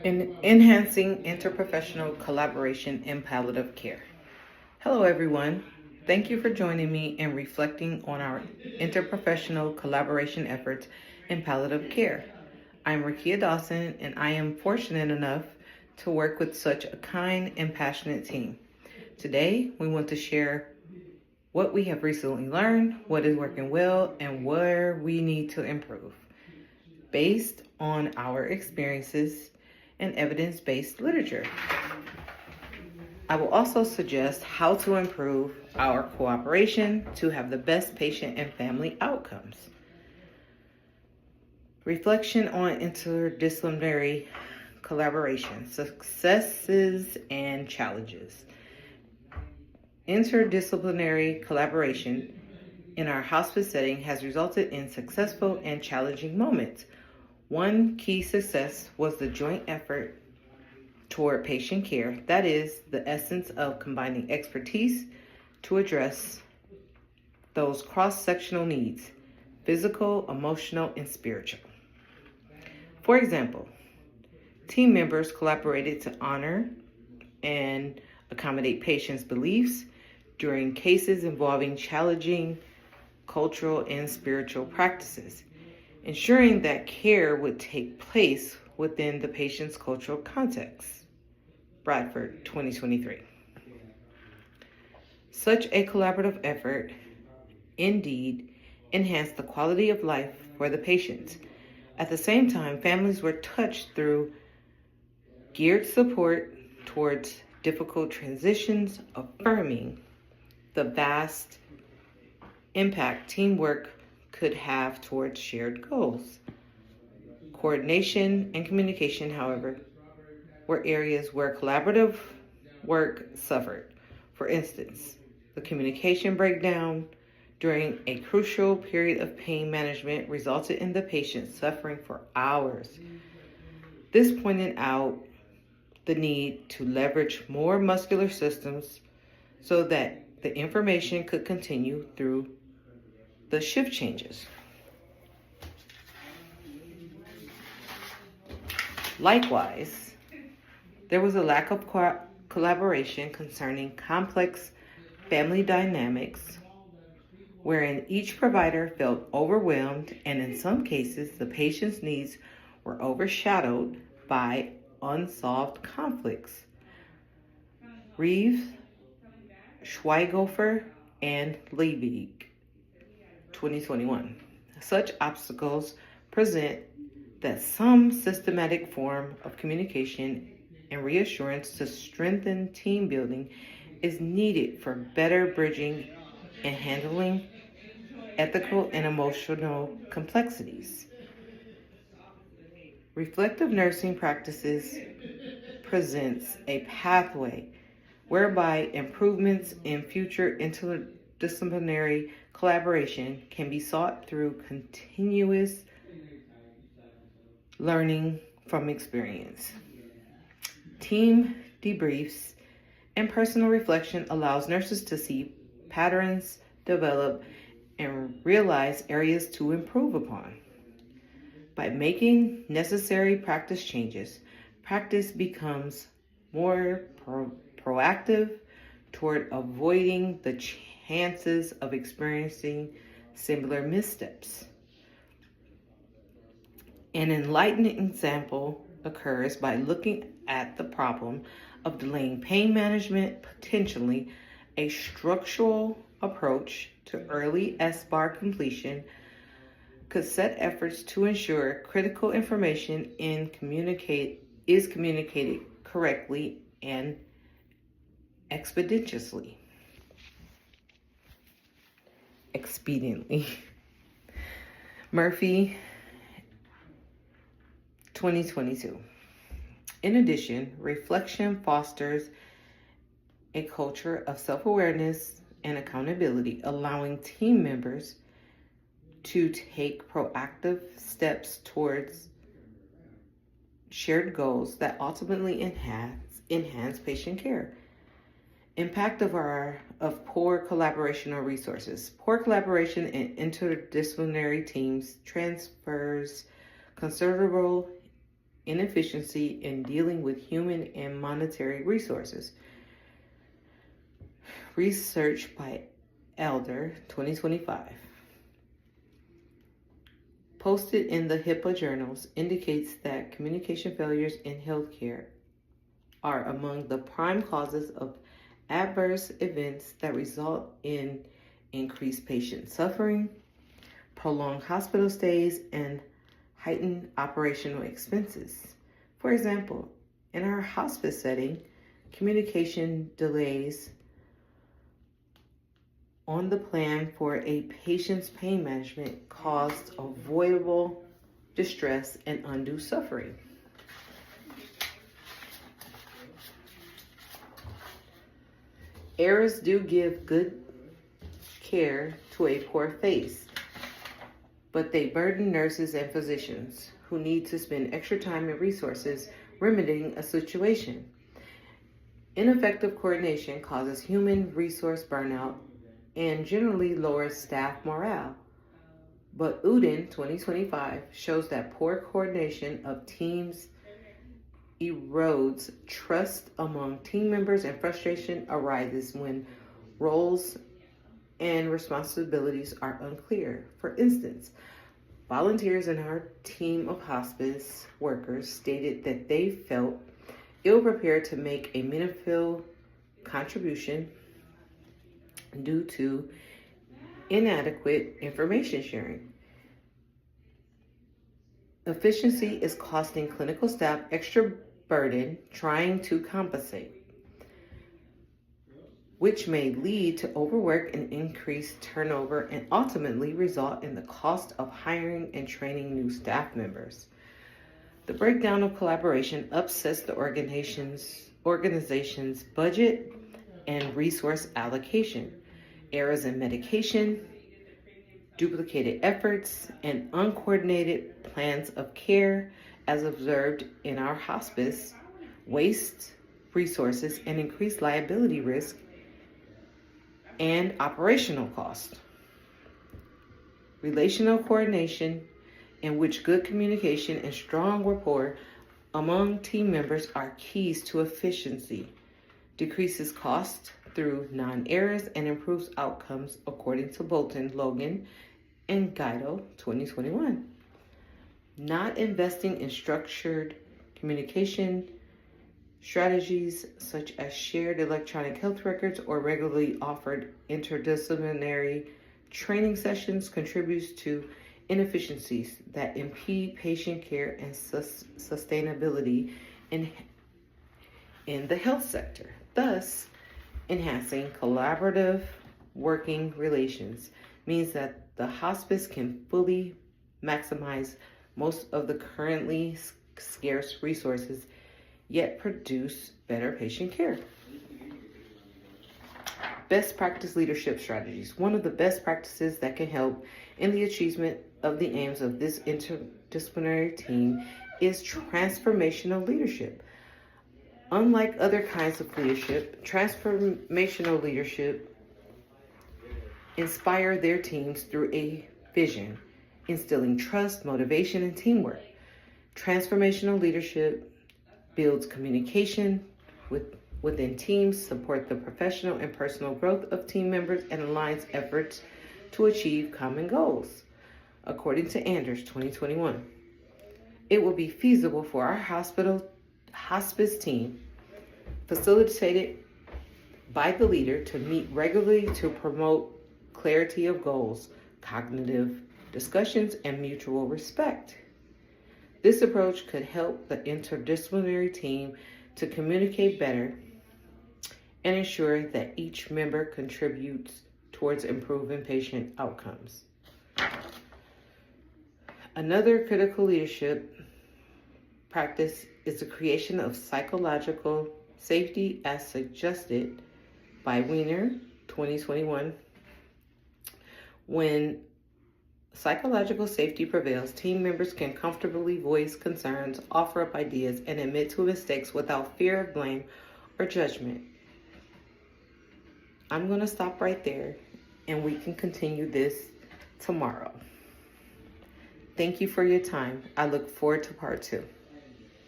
in enhancing interprofessional collaboration in palliative care. Hello, everyone. Thank you for joining me in reflecting on our interprofessional collaboration efforts in palliative care. I'm Rakia Dawson, and I am fortunate enough to work with such a kind and passionate team. Today, we want to share what we have recently learned, what is working well, and where we need to improve, based on our experiences and evidence-based literature. I will also suggest how to improve our cooperation to have the best patient and family outcomes. Reflection on interdisciplinary collaboration, successes and challenges. Interdisciplinary collaboration in our hospice setting has resulted in successful and challenging moments. One key success was the joint effort toward patient care. That is the essence of combining expertise to address those cross-sectional needs, physical, emotional, and spiritual. For example, team members collaborated to honor and accommodate patients' beliefs during cases involving challenging cultural and spiritual practices, ensuring that care would take place within the patient's cultural context. Bradford, 2023. Such a collaborative effort indeed enhanced the quality of life for the patients. At the same time, families were touched through geared support towards difficult transitions, affirming the vast impact teamwork could have towards shared goals. Coordination and communication, however, were areas where collaborative work suffered. For instance, the communication breakdown during a crucial period of pain management resulted in the patient suffering for hours. This pointed out the need to leverage more muscular systems so that the information could continue through the shift changes. Likewise, there was a lack of collaboration concerning complex family dynamics, wherein each provider felt overwhelmed, and in some cases, the patient's needs were overshadowed by unsolved conflicts. Reeves, Schweighöfer, and Liebig, 2021. Such obstacles present that some systematic form of communication and reassurance to strengthen team building is needed for better bridging and handling ethical and emotional complexities. Reflective nursing practices presents a pathway whereby improvements in future interdisciplinary collaboration can be sought through continuous learning from experience. Team debriefs and personal reflection allows nurses to see patterns develop and realize areas to improve upon. By making necessary practice changes, practice becomes more proactive toward avoiding the chances of experiencing similar missteps. An enlightening example occurs by looking at the problem of delaying pain management. Potentially, a structural approach to early SBAR completion could set efforts to ensure critical information is communicated correctly and expeditiously. Murphy, 2022. In addition, reflection fosters a culture of self-awareness and accountability, allowing team members to take proactive steps towards shared goals that ultimately enhance patient care. Impact of poor collaboration on resources. Poor collaboration in interdisciplinary teams transfers considerable inefficiency in dealing with human and monetary resources. Research by Elder 2025. Posted in the HIPAA journals indicates that communication failures in healthcare are among the prime causes of adverse events that result in increased patient suffering, prolonged hospital stays, and heightened operational expenses. For example, in our hospice setting, communication delays on the plan for a patient's pain management caused avoidable distress and undue suffering. Errors do give good care to a poor face, but they burden nurses and physicians who need to spend extra time and resources remedying a situation. Ineffective coordination causes human resource burnout and generally lowers staff morale. But UDIN 2025 shows that poor coordination of teams erodes trust among team members, and frustration arises when roles and responsibilities are unclear. For instance, volunteers in our team of hospice workers stated that they felt ill-prepared to make a meaningful contribution due to inadequate information sharing. Efficiency is costing clinical staff extra burden trying to compensate, which may lead to overwork and increased turnover and ultimately result in the cost of hiring and training new staff members. The breakdown of collaboration upsets the organization's budget and resource allocation. Errors in medication, duplicated efforts, and uncoordinated plans of care, as observed in our hospice, waste resources and increase liability risk and operational cost. Relational coordination, in which good communication and strong rapport among team members are keys to efficiency, decreases cost through non-errors and improves outcomes, according to Bolton, Logan, and Guido 2021. Not investing in structured communication strategies such as shared electronic health records or regularly offered interdisciplinary training sessions contributes to inefficiencies that impede patient care and sustainability in the health sector. Thus, enhancing collaborative working relations means that the hospice can fully maximize most of the currently scarce resources, yet produce better patient care. Best practice leadership strategies. One of the best practices that can help in the achievement of the aims of this interdisciplinary team is transformational leadership. Unlike other kinds of leadership, transformational leadership inspire their teams through a vision, instilling trust, motivation, and teamwork. Transformational leadership builds communication within teams, support the professional and personal growth of team members, and aligns efforts to achieve common goals. According to Anders 2021, it will be feasible for our hospice team, facilitated by the leader, to meet regularly to promote clarity of goals, cognitive discussions, and mutual respect. This approach could help the interdisciplinary team to communicate better and ensure that each member contributes towards improving patient outcomes. Another critical leadership practice is the creation of psychological safety as suggested by Weiner 2021. When psychological safety prevails, team members can comfortably voice concerns, offer up ideas, and admit to mistakes without fear of blame or judgment. I'm going to stop right there, and we can continue this tomorrow. Thank you for your time. I look forward to part 2.